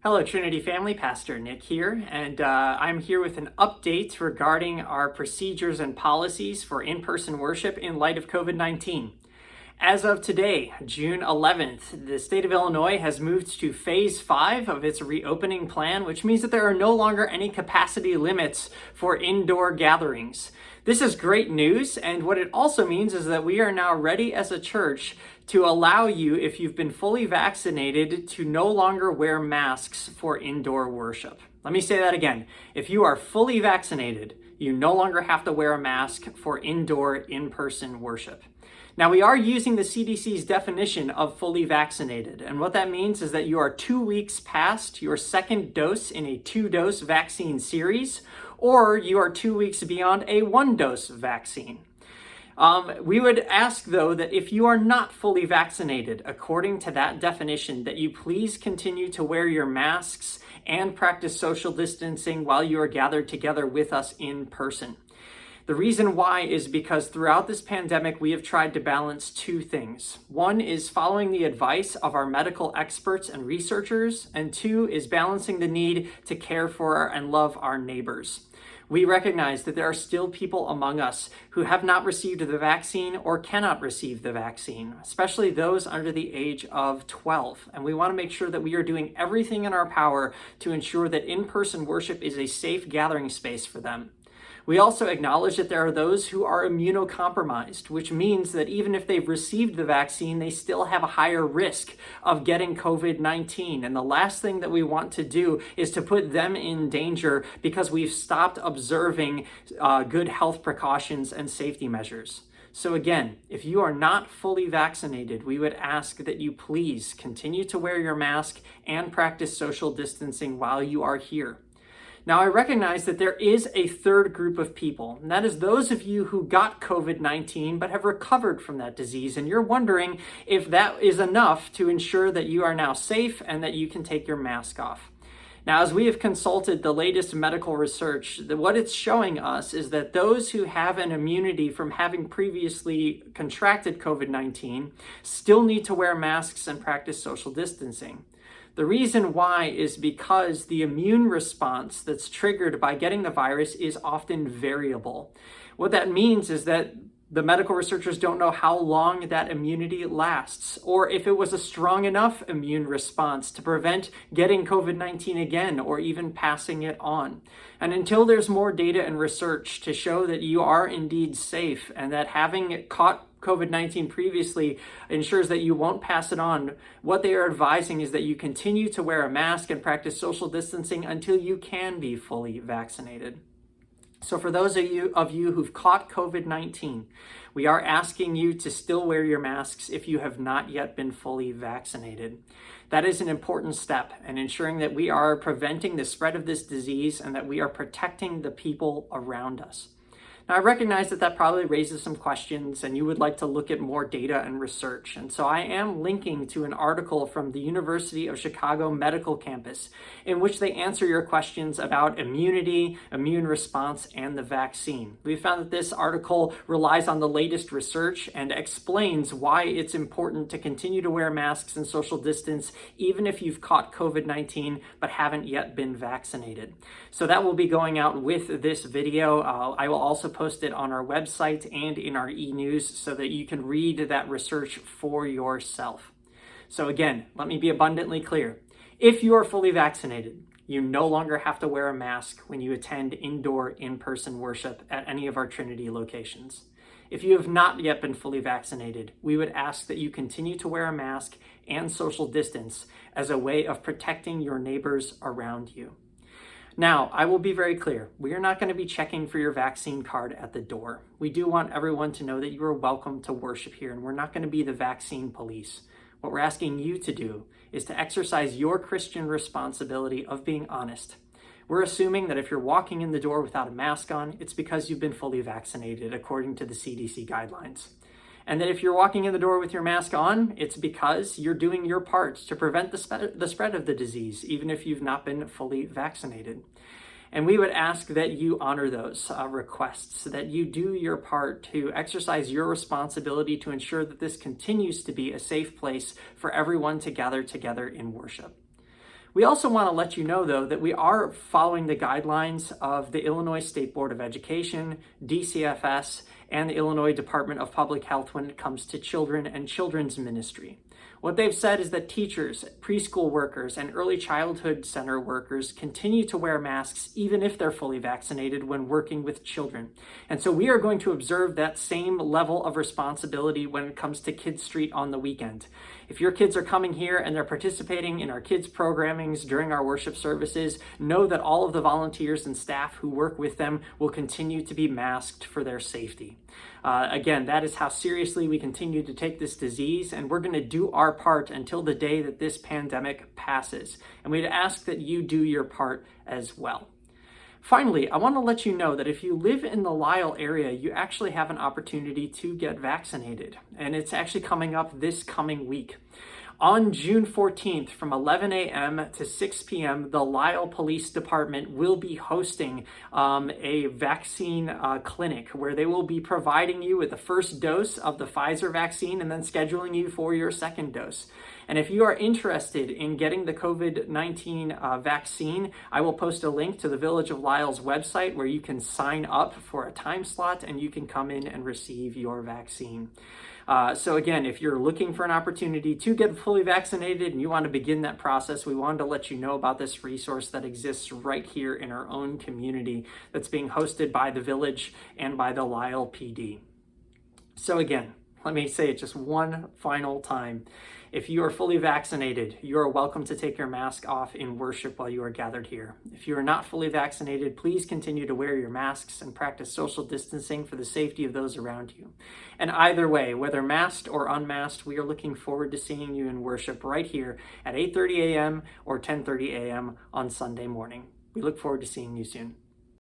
Hello, Trinity family. Pastor Nick here, and I'm here with an update regarding our procedures and policies for in-person worship in light of COVID-19. As of today, June 11th, the state of Illinois has moved to phase 5 of its reopening plan, which means that there are no longer any capacity limits for indoor gatherings. This is great news, and what it also means is that we are now ready as a church to allow you, if you've been fully vaccinated, to no longer wear masks for indoor worship. Let me say that again. If you are fully vaccinated, you no longer have to wear a mask for indoor, in-person worship. Now, we are using the CDC's definition of fully vaccinated, and what that means is that you are 2 weeks past your second dose in a 2-dose vaccine series, or you are 2 weeks beyond a 1-dose vaccine. We would ask, though, that if you are not fully vaccinated, according to that definition, that you please continue to wear your masks and practice social distancing while you are gathered together with us in person. The reason why is because throughout this pandemic, we have tried to balance two things. One is following the advice of our medical experts and researchers, and two is balancing the need to care for and love our neighbors. We recognize that there are still people among us who have not received the vaccine or cannot receive the vaccine, especially those under the age of 12. And we want to make sure that we are doing everything in our power to ensure that in-person worship is a safe gathering space for them. We also acknowledge that there are those who are immunocompromised, which means that even if they've received the vaccine, they still have a higher risk of getting COVID-19. And the last thing that we want to do is to put them in danger because we've stopped observing good health precautions and safety measures. So again, if you are not fully vaccinated, we would ask that you please continue to wear your mask and practice social distancing while you are here. Now, I recognize that there is a third group of people, and that is those of you who got COVID-19 but have recovered from that disease, and you're wondering if that is enough to ensure that you are now safe and that you can take your mask off. Now, as we have consulted the latest medical research, what it's showing us is that those who have an immunity from having previously contracted COVID-19 still need to wear masks and practice social distancing. The reason why is because the immune response that's triggered by getting the virus is often variable. What that means is that the medical researchers don't know how long that immunity lasts, or if it was a strong enough immune response to prevent getting COVID-19 again, or even passing it on. And until there's more data and research to show that you are indeed safe and that having caught COVID-19 previously ensures that you won't pass it on, what they are advising is that you continue to wear a mask and practice social distancing until you can be fully vaccinated. So for those of you who've caught COVID-19, we are asking you to still wear your masks if you have not yet been fully vaccinated. That is an important step in ensuring that we are preventing the spread of this disease and that we are protecting the people around us. Now, I recognize that probably raises some questions and you would like to look at more data and research. And so I am linking to an article from the University of Chicago Medical Campus in which they answer your questions about immunity, immune response, and the vaccine. We found that this article relies on the latest research and explains why it's important to continue to wear masks and social distance even if you've caught COVID-19 but haven't yet been vaccinated. So that will be going out with this video. I will also post it on our website and in our e-news so that you can read that research for yourself. So again, let me be abundantly clear. If you are fully vaccinated, you no longer have to wear a mask when you attend indoor in-person worship at any of our Trinity locations. If you have not yet been fully vaccinated, we would ask that you continue to wear a mask and social distance as a way of protecting your neighbors around you. Now, I will be very clear. We are not going to be checking for your vaccine card at the door. We do want everyone to know that you are welcome to worship here, and we're not going to be the vaccine police. What we're asking you to do is to exercise your Christian responsibility of being honest. We're assuming that if you're walking in the door without a mask on, it's because you've been fully vaccinated according to the CDC guidelines. And that if you're walking in the door with your mask on, it's because you're doing your part to prevent the spread of the disease, even if you've not been fully vaccinated. And we would ask that you honor those requests, that you do your part to exercise your responsibility to ensure that this continues to be a safe place for everyone to gather together in worship. We also want to let you know, though, that we are following the guidelines of the Illinois State Board of Education, DCFS, and the Illinois Department of Public Health when it comes to children and children's ministry. What they've said is that teachers, preschool workers, and early childhood center workers continue to wear masks even if they're fully vaccinated when working with children. And so we are going to observe that same level of responsibility when it comes to Kids Street on the weekend. If your kids are coming here and they're participating in our kids' programmings during our worship services, know that all of the volunteers and staff who work with them will continue to be masked for their safety. Again, that is how seriously we continue to take this disease, and we're going to do our part until the day that this pandemic passes. And we'd ask that you do your part as well. Finally, I want to let you know that if you live in the Lisle area, you actually have an opportunity to get vaccinated, and it's actually coming up this coming week. On June 14th, from 11 a.m. to 6 p.m., the Lisle Police Department will be hosting a vaccine clinic where they will be providing you with the first dose of the Pfizer vaccine and then scheduling you for your second dose. And if you are interested in getting the COVID-19 vaccine, I will post a link to the Village of Lisle's website where you can sign up for a time slot and you can come in and receive your vaccine. So again, if you're looking for an opportunity to get fully vaccinated and you want to begin that process, we wanted to let you know about this resource that exists right here in our own community that's being hosted by the Village and by the Lisle PD. So again, let me say it just one final time. If you are fully vaccinated, you are welcome to take your mask off in worship while you are gathered here. If you are not fully vaccinated, please continue to wear your masks and practice social distancing for the safety of those around you. And either way, whether masked or unmasked, we are looking forward to seeing you in worship right here at 8:30 a.m. or 10:30 a.m. on Sunday morning. We look forward to seeing you soon.